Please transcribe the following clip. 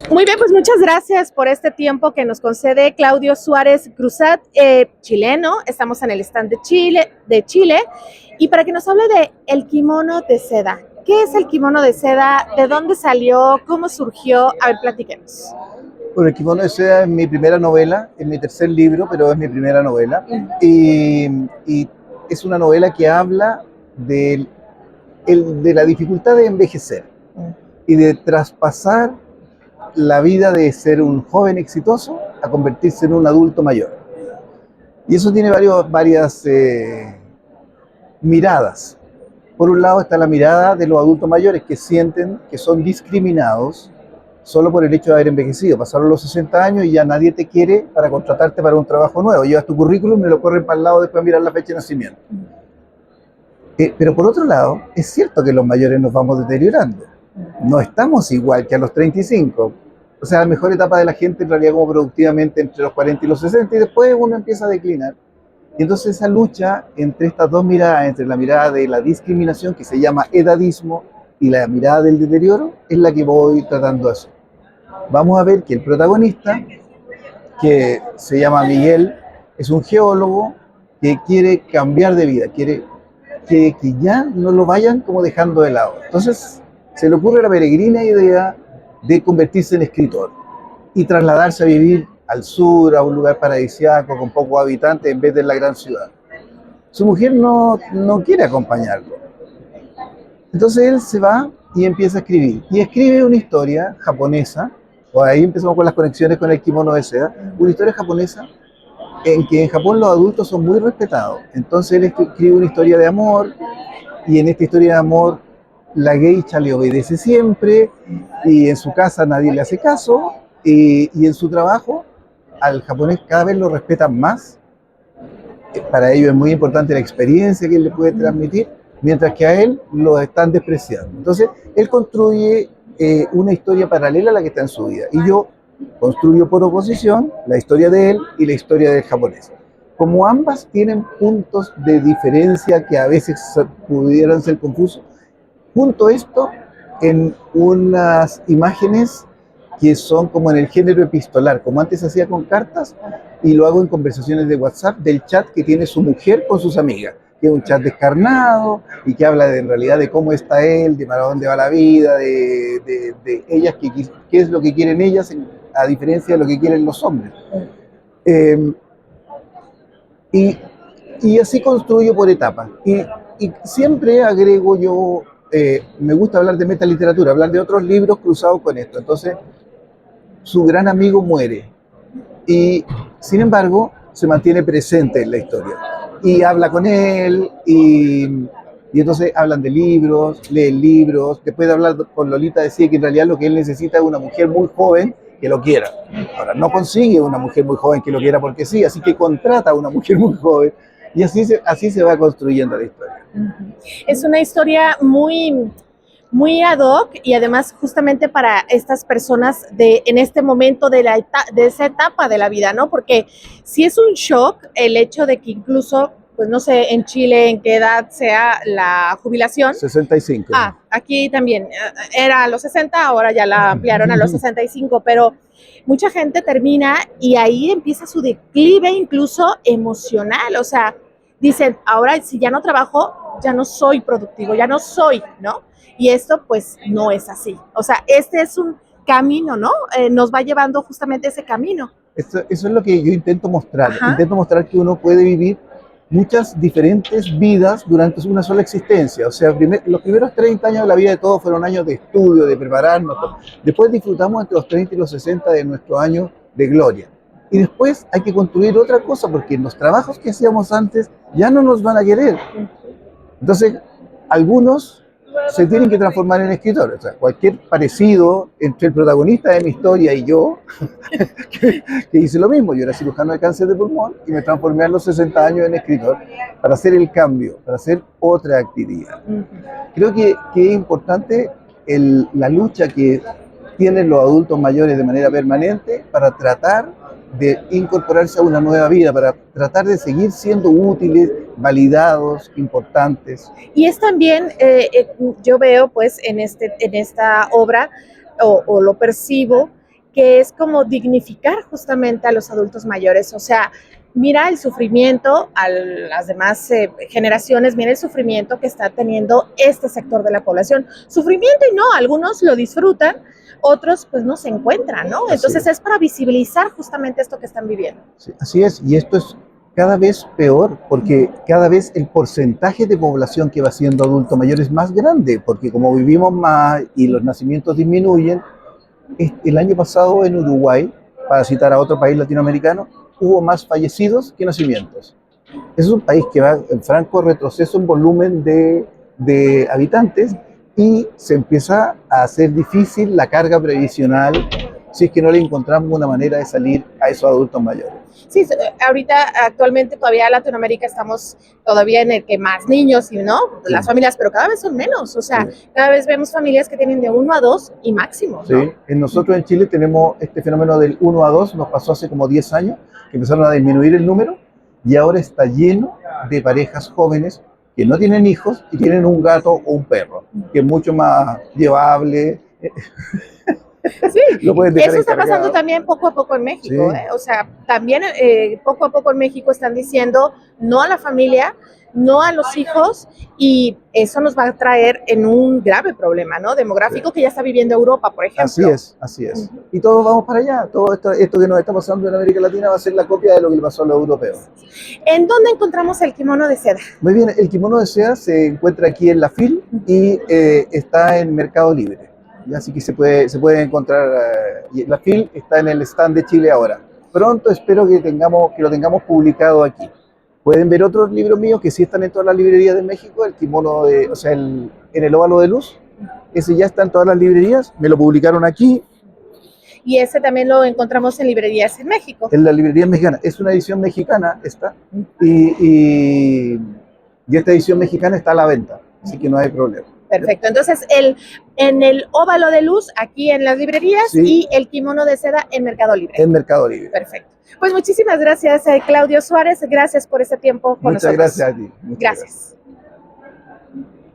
Muy bien, pues muchas gracias por este tiempo que nos concede Claudio Suárez Cruzat, chileno. Estamos en el stand de Chile, y para que nos hable de el kimono de seda. ¿Qué es el kimono de seda? ¿De dónde salió? ¿Cómo surgió? A ver, platiquemos. Bueno, El kimono de seda es mi primera novela, es mi tercer libro, pero es mi primera novela. Y es una novela que habla de la dificultad de envejecer y de traspasar la vida de ser un joven exitoso a convertirse en un adulto mayor. Y eso tiene varias miradas. Por un lado está la mirada de los adultos mayores que sienten que son discriminados solo por el hecho de haber envejecido. Pasaron los 60 años y ya nadie te quiere para contratarte para un trabajo nuevo. Llevas tu currículum y lo corren para el lado después de mirar la fecha de nacimiento. Pero por otro lado, es cierto que los mayores nos vamos deteriorando. No estamos igual que a los 35. O sea, la mejor etapa de la gente en realidad como productivamente entre los 40 y los 60 y después uno empieza a declinar. Y entonces esa lucha entre estas dos miradas, entre la mirada de la discriminación que se llama edadismo y la mirada del deterioro, es la que voy tratando de hacer. Vamos a ver que el protagonista, que se llama Miguel, es un geólogo que quiere cambiar de vida, quiere que ya no lo vayan como dejando de lado. Entonces se le ocurre la peregrina idea de convertirse en escritor y trasladarse a vivir al sur, a un lugar paradisíaco con pocos habitantes en vez de la gran ciudad. Su mujer no quiere acompañarlo. Entonces él se va y empieza a escribir. Y escribe una historia japonesa, o ahí empezamos con las conexiones con el kimono de seda, una historia japonesa en que en Japón los adultos son muy respetados. Entonces él escribe una historia de amor, y en esta historia de amor la geisha le obedece siempre, y en su casa nadie le hace caso, y en su trabajo al japonés cada vez lo respetan más. Para ellos es muy importante la experiencia que él le puede transmitir, mientras que a él lo están despreciando. Entonces, él construye una historia paralela a la que está en su vida. Y yo construyo por oposición la historia de él y la historia del japonés. Como ambas tienen puntos de diferencia que a veces pudieran ser confusos, junto esto en unas imágenes que son como en el género epistolar, como antes se hacía con cartas, y lo hago en conversaciones de WhatsApp del chat que tiene su mujer con sus amigas, que es un chat descarnado y que habla en realidad de cómo está él, de para dónde va la vida, de ellas, qué es lo que quieren ellas, a diferencia de lo que quieren los hombres. Eh, y, y así construyo por etapas. Y siempre agrego yo, me gusta hablar de metaliteratura, hablar de otros libros cruzados con esto. Entonces, su gran amigo muere y, sin embargo, se mantiene presente en la historia y habla con él, y entonces hablan de libros, leen libros. Después de hablar con Lolita decía que en realidad lo que él necesita es una mujer muy joven que lo quiera. Ahora, no consigue una mujer muy joven que lo quiera porque sí, así que contrata a una mujer muy joven, y así se va construyendo la historia. Es una historia muy ad hoc, y además justamente para estas personas en este momento de esa etapa de la vida, ¿no? Porque sí es un shock el hecho de que incluso, pues no sé, en Chile en qué edad sea la jubilación. 65. Aquí también era a los 60, ahora ya la ampliaron a los 65, pero mucha gente termina y ahí empieza su declive incluso emocional. O sea, dicen, ahora si ya no trabajo, ya no soy productivo, ya no soy, ¿no? Y esto pues no es así. O sea, este es un camino, ¿no? Nos va llevando justamente ese camino. Eso es lo que yo intento mostrar. Ajá. Intento mostrar que uno puede vivir muchas diferentes vidas durante una sola existencia. O sea, los primeros 30 años de la vida de todos fueron años de estudio, de prepararnos. Después disfrutamos entre los 30 y los 60 de nuestros años de gloria. Y después hay que construir otra cosa, porque los trabajos que hacíamos antes ya no nos van a querer. Entonces, algunos se tienen que transformar en escritores. O sea, cualquier parecido entre el protagonista de mi historia y yo, que hice lo mismo. Yo era cirujano de cáncer de pulmón y me transformé a los 60 años en escritor para hacer el cambio, para hacer otra actividad. Creo que es importante la lucha que tienen los adultos mayores de manera permanente para tratar de incorporarse a una nueva vida, para tratar de seguir siendo útiles, validados, importantes. Y es también, yo veo pues en esta obra, o lo percibo, que es como dignificar justamente a los adultos mayores. O sea, mira el sufrimiento a las demás generaciones, mira el sufrimiento que está teniendo este sector de la población. Sufrimiento y no, algunos lo disfrutan, otros pues no se encuentran, ¿no? Entonces es para visibilizar justamente esto que están viviendo. Sí, así es, y esto es cada vez peor, porque cada vez el porcentaje de población que va siendo adulto mayor es más grande, porque como vivimos más y los nacimientos disminuyen, el año pasado en Uruguay, para citar a otro país latinoamericano, hubo más fallecidos que nacimientos. Es un país que va en franco retroceso en volumen de habitantes y se empieza a hacer difícil la carga previsional si es que no le encontramos una manera de salir a esos adultos mayores. Sí, ahorita actualmente todavía en Latinoamérica estamos todavía en el que más niños, ¿no? Las familias, pero cada vez son menos, o sea, cada vez vemos familias que tienen de 1 a 2 y máximo, ¿no? Sí, nosotros en Chile tenemos este fenómeno del 1 a 2, nos pasó hace como 10 años, que empezaron a disminuir el número y ahora está lleno de parejas jóvenes que no tienen hijos y tienen un gato o un perro, que es mucho más llevable. Sí, eso está pasando también poco a poco en México, sí. O sea, también poco a poco en México están diciendo no a la familia, no a los hijos, y eso nos va a traer en un grave problema, ¿no? Demográfico, sí, que ya está viviendo Europa, por ejemplo. Así es, así es. Y todos vamos para allá. Todo esto que nos está pasando en América Latina va a ser la copia de lo que le pasó a los europeos. ¿En dónde encontramos el kimono de seda? Muy bien, el kimono de seda se encuentra aquí en la FIL y está en Mercado Libre. Y así que se puede encontrar. La FIL está en el stand de Chile ahora. Pronto espero que lo tengamos publicado aquí. Pueden ver otros libros míos que sí están en todas las librerías de México, el kimono en el óvalo de luz, ese ya está en todas las librerías, me lo publicaron aquí. Y ese también lo encontramos en librerías en México. En la librería mexicana, es una edición mexicana esta, y esta edición mexicana está a la venta, así que no hay problema. Perfecto, entonces en el óvalo de luz, aquí en las librerías, sí, y el kimono de seda en Mercado Libre. En Mercado Libre. Perfecto. Pues muchísimas gracias, Claudio Suárez, gracias por este tiempo con nosotros. Muchas gracias a ti. Gracias.